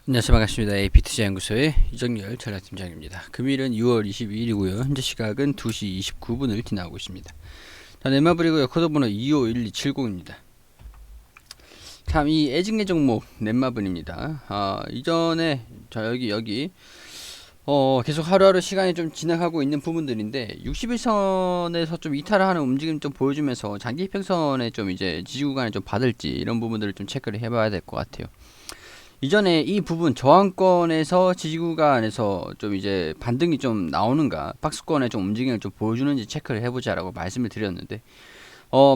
안녕하세요. 반갑습니다. AP투자 연구소의 이정열 전략팀장입니다. 금일은 6월 22일이고요. 현재 시각은 2시 29분을 지나고 있습니다. 자, 넷마블이고요. 코드번호 251270입니다. 참, 이 애증의 종목 넷마블입니다. 이전에 여기 계속 하루하루 시간이 좀 지나가고 있는 부분들인데 60일선에서 좀 이탈을 하는 움직임 좀 보여주면서 장기 평선에 좀 이제 지지 구간을 좀 받을지 이런 부분들을 좀 체크를 해봐야 될 것 같아요. 이전에 이 부분 저항권에서 지지구간에서 좀 이제 반등이 좀 나오는가, 박스권에 좀 움직임을 좀 보여주는지 체크를 해보자라고 말씀을 드렸는데,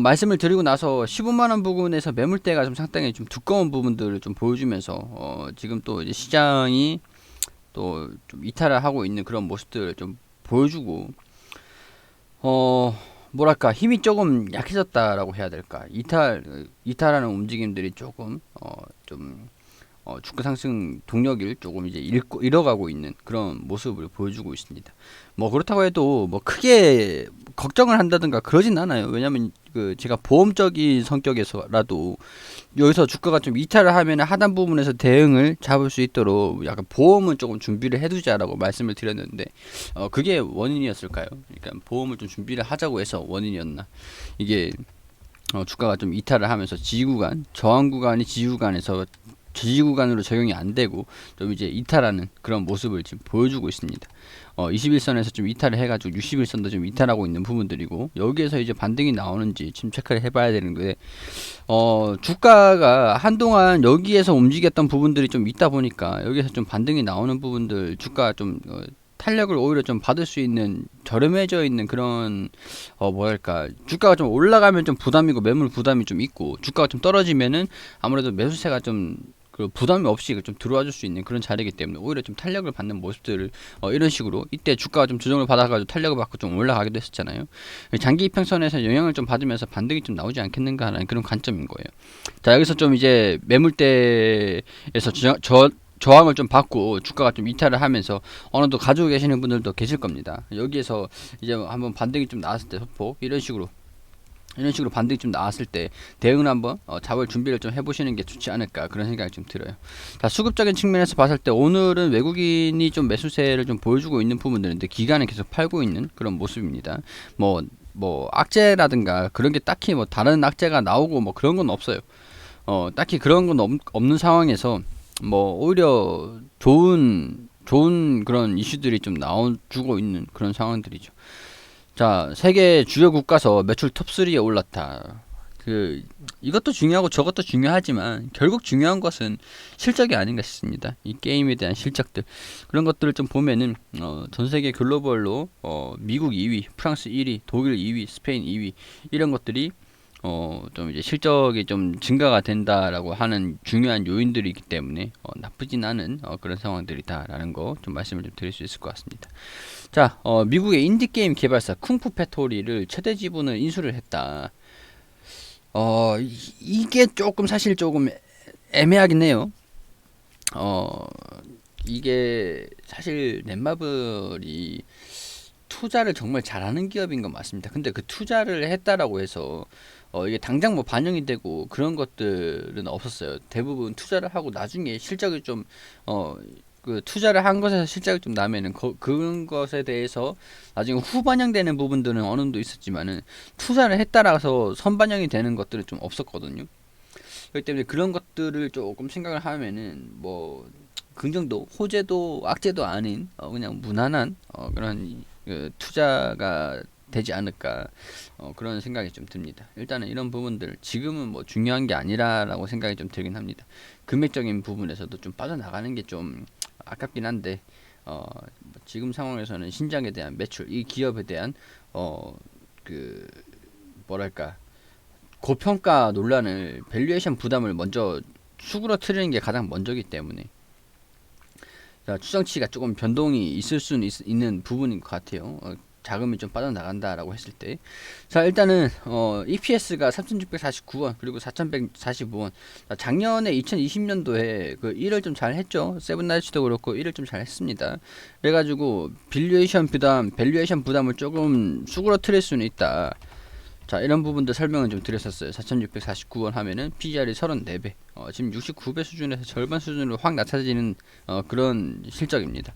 말씀을 드리고 나서 15만원 부근에서 매물대가 좀 상당히 좀 두꺼운 부분들을 좀 보여주면서 지금 또 이제 시장이 또 좀 이탈을 하고 있는 그런 모습들을 좀 보여주고, 뭐랄까 힘이 조금 약해졌다라고 해야 될까, 이탈하는 움직임들이 조금 좀 주가 상승 동력을 조금 이제 잃어가고 있는 그런 모습을 보여주고 있습니다. 뭐 그렇다고 해도 뭐 크게 걱정을 한다든가 그러진 않아요. 왜냐면 그 제가 보험적인 성격에서라도 여기서 주가가 좀 이탈을 하면 하단 부분에서 대응을 잡을 수 있도록 약간 보험은 조금 준비를 해두자라고 말씀을 드렸는데 그게 원인이었을까요? 그러니까 보험을 좀 준비를 하자고 해서 원인이었나? 이게 주가가 좀 이탈을 하면서 지지구간, 저항 구간이 지지구간에서 지지 구간으로 적용이 안 되고 좀 이제 이탈하는 그런 모습을 지금 보여주고 있습니다. 21선에서 좀 이탈을 해가지고 61선도 좀 이탈하고 있는 부분들이고 여기에서 이제 반등이 나오는지 지금 체크를 해봐야 되는데 주가가 한동안 여기에서 움직였던 부분들이 좀 있다 보니까 여기에서 좀 반등이 나오는 부분들 주가 좀 탄력을 오히려 좀 받을 수 있는 저렴해져 있는 그런 뭐랄까 주가가 좀 올라가면 좀 부담이고 매물 부담이 좀 있고 주가가 좀 떨어지면은 아무래도 매수세가 좀 그 부담이 없이 좀 들어와 줄 수 있는 그런 자리이기 때문에 오히려 좀 탄력을 받는 모습들을 이런 식으로 이때 주가가 좀 조정을 받아가지고 탄력을 받고 좀 올라가기도 했었잖아요. 장기 이평선에서 영향을 좀 받으면서 반등이 좀 나오지 않겠는가 하는 그런 관점인 거예요. 자, 여기서 좀 이제 매물대에서 저항을 좀 받고 주가가 좀 이탈을 하면서 어느 정도 가지고 계시는 분들도 계실 겁니다. 여기에서 이제 한번 반등이 좀 나왔을 때 소폭 이런 식으로 반등이 좀 나왔을 때 대응을 한번 잡을 준비를 좀 해보시는 게 좋지 않을까 그런 생각이 좀 들어요. 자, 수급적인 측면에서 봤을 때 오늘은 외국인이 좀 매수세를 좀 보여주고 있는 부분들인데 기관은 계속 팔고 있는 그런 모습입니다. 뭐 악재라든가 그런 게 딱히 뭐 다른 악재가 나오고 뭐 그런 건 없어요. 딱히 그런 건 없는 상황에서 뭐 오히려 좋은 그런 이슈들이 좀 나와주고 있는 그런 상황들이죠. 자, 세계 주요 국가서 매출 톱3에 올랐다. 이것도 중요하고 저것도 중요하지만 결국 중요한 것은 실적이 아닌가 싶습니다. 이 게임에 대한 실적들. 그런 것들을 좀 보면은 전 세계 글로벌로 미국 2위, 프랑스 1위, 독일 2위, 스페인 2위 이런 것들이 좀 이제 실적이 좀 증가가 된다라고 하는 중요한 요인들이기 때문에 나쁘진 않은 그런 상황들이다라는 거 좀 말씀을 좀 드릴 수 있을 것 같습니다. 자, 미국의 인디게임 개발사 쿵푸 패토리를 최대 지분을 인수를 했다. 이게 조금 사실 조금 애매하긴 해요. 어, 이게 사실 넷마블이 투자를 정말 잘하는 기업인 건 맞습니다. 근데 그 투자를 했다라고 해서 이게 당장 뭐 반영이 되고 그런 것들은 없었어요. 대부분 투자를 하고 나중에 실적이 좀 그 투자를 한 것에서 실적이 좀 나면은 그런 것에 대해서 나중에 후반영되는 부분들은 어느 정도 있었지만은 투자를 했다라서 선반영이 되는 것들은 좀 없었거든요. 그렇기 때문에 그런 것들을 조금 생각을 하면은 뭐 긍정도 호재도 악재도 아닌 그냥 무난한 그런 투자가 되지 않을까 그런 생각이 좀 듭니다. 일단은 이런 부분들 지금은 뭐 중요한 게 아니라라고 생각이 좀 들긴 합니다. 금액적인 부분에서도 좀 빠져나가는 게 좀 아깝긴 한데 지금 상황에서는 신작에 대한 매출, 이 기업에 대한 그 뭐랄까 고평가 논란을 밸류에이션 부담을 먼저 수그러뜨리는 게 가장 먼저기 때문에 자, 추정치가 조금 변동이 있을 수는 있는 부분인 것 같아요. 자금이 좀 빠져나간다라고 했을 때. 자, 일단은, EPS가 3,649원, 그리고 4,145원. 작년에 2020년도에 그 일을 좀 잘 했죠. 세븐나이츠도 그렇고, 일을 좀 잘 했습니다. 그래가지고, 밸류에이션 부담을 조금 수그러뜨릴 수는 있다. 자, 이런 부분들 설명을 좀 드렸었어요. 4,649원 하면은 PER이 34배, 지금 69배 수준에서 절반 수준으로 확 낮아지는 그런 실적입니다.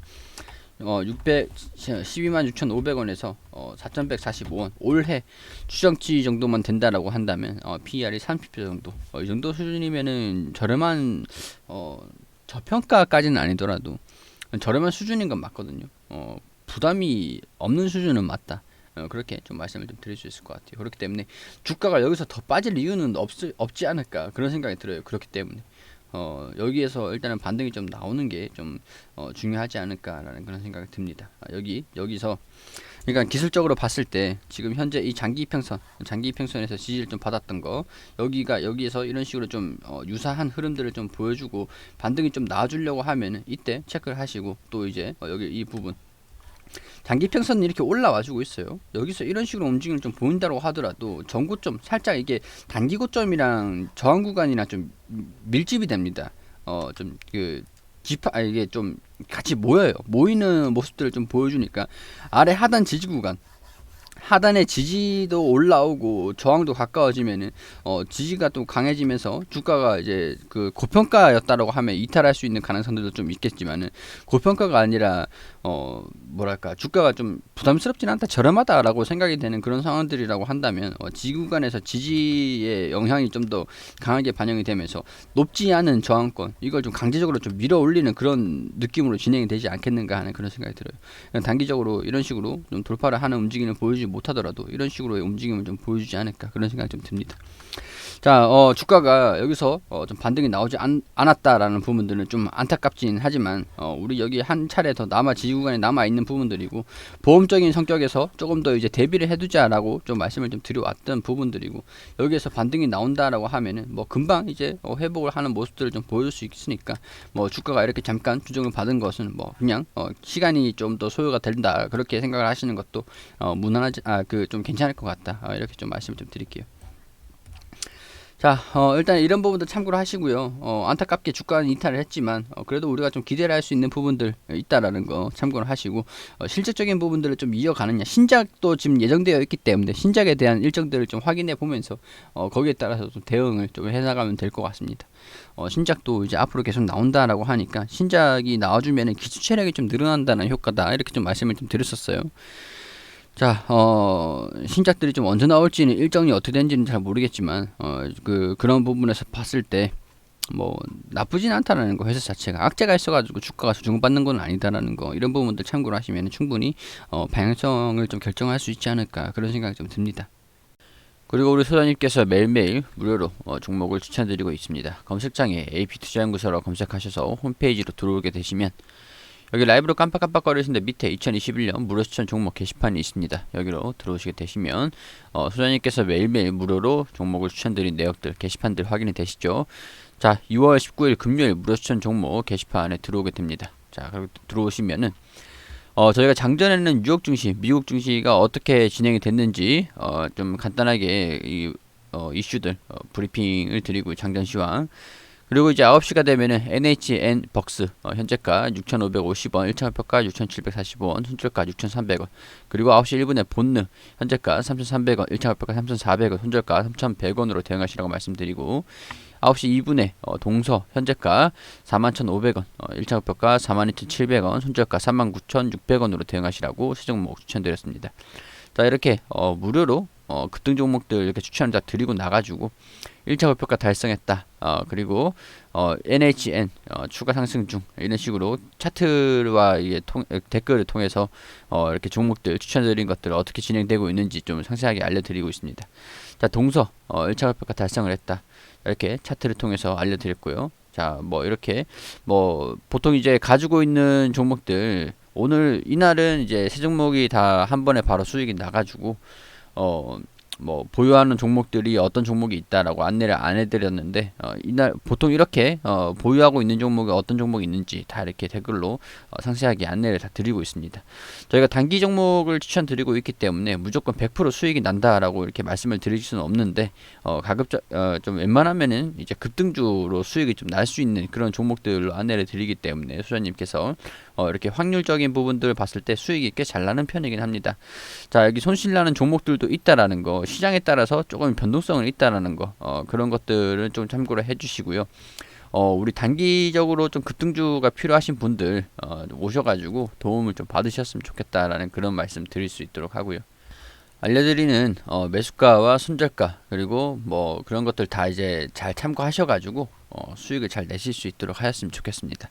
126,500원에서 4,145원, 올해 추정치 정도만 된다라고 한다면 PER이 30배 정도, 이 정도 수준이면은 저렴한, 저평가까지는 아니더라도 저렴한 수준인 건 맞거든요. 부담이 없는 수준은 맞다. 그렇게 좀 말씀을 좀 드릴 수 있을 것 같아요. 그렇기 때문에 주가가 여기서 더 빠질 이유는 없지 않을까 그런 생각이 들어요. 그렇기 때문에 여기에서 일단은 반등이 좀 나오는 게 좀 중요하지 않을까라는 그런 생각이 듭니다. 여기서 그러니까 기술적으로 봤을 때 지금 현재 이 장기 이평선에서 지지를 좀 받았던 거, 여기에서 이런 식으로 좀 유사한 흐름들을 좀 보여주고 반등이 좀 나와주려고 하면은 이때 체크를 하시고, 또 이제 여기 이 부분 장기평선은 이렇게 올라와주고 있어요. 여기서 이런 식으로 움직임을 좀 보인다고 하더라도 전고점 살짝 이게 단기 고점이랑 저항 구간이랑 좀 밀집이 됩니다. 좀 이게 좀 같이 모이는 모습들을 좀 보여주니까 아래 하단 지지 구간, 하단의 지지도 올라오고 저항도 가까워지면은 지지가 또 강해지면서 주가가 이제 그 고평가였다라고 하면 이탈할 수 있는 가능성들도 좀 있겠지만은, 고평가가 아니라 뭐랄까 주가가 좀 부담스럽진 않다, 저렴하다라고 생각이 되는 그런 상황들이라고 한다면 지지 구간에서 지지의 영향이 좀 더 강하게 반영이 되면서 높지 않은 저항권, 이걸 좀 강제적으로 좀 밀어 올리는 그런 느낌으로 진행이 되지 않겠는가 하는 그런 생각이 들어요. 단기적으로 이런 식으로 좀 돌파를 하는 움직임을 보여주지 못하더라도 이런 식으로의 움직임을 좀 보여주지 않을까 그런 생각이 좀 듭니다. 자, 주가가 여기서 좀 반등이 나오지 않았다라는 부분들은 좀 안타깝긴 하지만, 우리 여기 한 차례 더 지지 구간에 남아 있는 부분들이고, 보험적인 성격에서 조금 더 이제 대비를 해두자라고 좀 말씀을 좀 드려왔던 부분들이고, 여기에서 반등이 나온다라고 하면은 뭐 금방 이제 회복을 하는 모습들을 좀 보여줄 수 있으니까, 뭐 주가가 이렇게 잠깐 조정을 받은 것은 뭐 그냥 시간이 좀 더 소요가 된다, 그렇게 생각을 하시는 것도 무난하지, 좀 괜찮을 것 같다, 이렇게 좀 말씀을 좀 드릴게요. 자, 일단 이런 부분도 참고를 하시고요. 안타깝게 주가는 이탈을 했지만, 그래도 우리가 좀 기대를 할 수 있는 부분들 있다라는 거 참고를 하시고, 실질적인 부분들을 좀 이어가느냐, 신작도 지금 예정되어 있기 때문에 신작에 대한 일정들을 좀 확인해 보면서 거기에 따라서 좀 대응을 좀 해나가면 될 것 같습니다. 신작도 이제 앞으로 계속 나온다라고 하니까 신작이 나와주면은 기초 체력이 좀 늘어난다는 효과다, 이렇게 좀 말씀을 좀 드렸었어요. 자, 신작들이 좀 언제 나올지는 일정이 어떻게 되는지는 잘 모르겠지만, 그런 부분에서 봤을 때, 뭐, 나쁘진 않다라는 거, 회사 자체가. 악재가 있어가지고 주가가 조정받는 건 아니다라는 거, 이런 부분들 참고를 하시면 충분히, 방향성을 좀 결정할 수 있지 않을까, 그런 생각이 좀 듭니다. 그리고 우리 소장님께서 매일매일 무료로 종목을 추천드리고 있습니다. 검색창에 AP투자연구소라고 검색하셔서 홈페이지로 들어오게 되시면, 여기 라이브로 깜빡깜빡거리시는데 밑에 2021년 무료 추천 종목 게시판이 있습니다. 여기로 들어오시게 되시면 소장님께서 매일매일 무료로 종목을 추천드린 내역들, 게시판들 확인이 되시죠. 자, 2월 19일 금요일 무료 추천 종목 게시판에 들어오게 됩니다. 자, 그리고 들어오시면은 저희가 장전에는 뉴욕 증시, 미국 증시가 어떻게 진행이 됐는지 좀 간단하게 이슈들 브리핑을 드리고, 장전 시황, 그리고 이제 9시가 되면은 NHN 벅스 현재가 6,550원, 1차 목표가 6,745원, 손절가 6,300원. 그리고 9시 1분에 본느 현재가 3,300원, 1차 목표가 3,400원, 손절가 3,100원으로 대응하시라고 말씀드리고, 9시 2분에 동서 현재가 41,500원, 1차 목표가 42,700원, 손절가 39,600원으로 대응하시라고 세 종목 추천드렸습니다. 자, 이렇게 무료로 급등 종목들 이렇게 추천을 다 드리고 나가지고 1차 목표가 달성했다, 그리고 NHN 추가 상승 중, 이런 식으로 차트와 댓글을 통해서 이렇게 종목들 추천드린 것들 어떻게 진행되고 있는지 좀 상세하게 알려드리고 있습니다. 자, 동서 1차 목표가 달성을 했다, 이렇게 차트를 통해서 알려드렸고요. 자, 뭐 이렇게 뭐 보통 이제 가지고 있는 종목들, 오늘 이날은 이제 세 종목이 다 한 번에 바로 수익이 나가지고 뭐 보유하는 종목들이 어떤 종목이 있다라고 안내를 안 해드렸는데, 이날 보통 이렇게 보유하고 있는 종목이 어떤 종목이 있는지 다 이렇게 댓글로 상세하게 안내를 다 드리고 있습니다. 저희가 단기 종목을 추천드리고 있기 때문에 무조건 100% 수익이 난다라고 이렇게 말씀을 드릴 수는 없는데, 가급적 좀 웬만하면은 이제 급등주로 수익이 좀 날 수 있는 그런 종목들로 안내를 드리기 때문에 소장님께서 이렇게 확률적인 부분들 봤을 때 수익이 꽤 잘 나는 편이긴 합니다. 자, 여기 손실 나는 종목들도 있다라는 거, 시장에 따라서 조금 변동성은 있다라는 거, 그런 것들은 좀 참고를 해주시고요. 우리 단기적으로 좀 급등주가 필요하신 분들 오셔가지고 도움을 좀 받으셨으면 좋겠다라는 그런 말씀 드릴 수 있도록 하고요. 알려드리는 매수가와 손절가 그리고 뭐 그런 것들 다 이제 잘 참고하셔가지고 수익을 잘 내실 수 있도록 하였으면 좋겠습니다.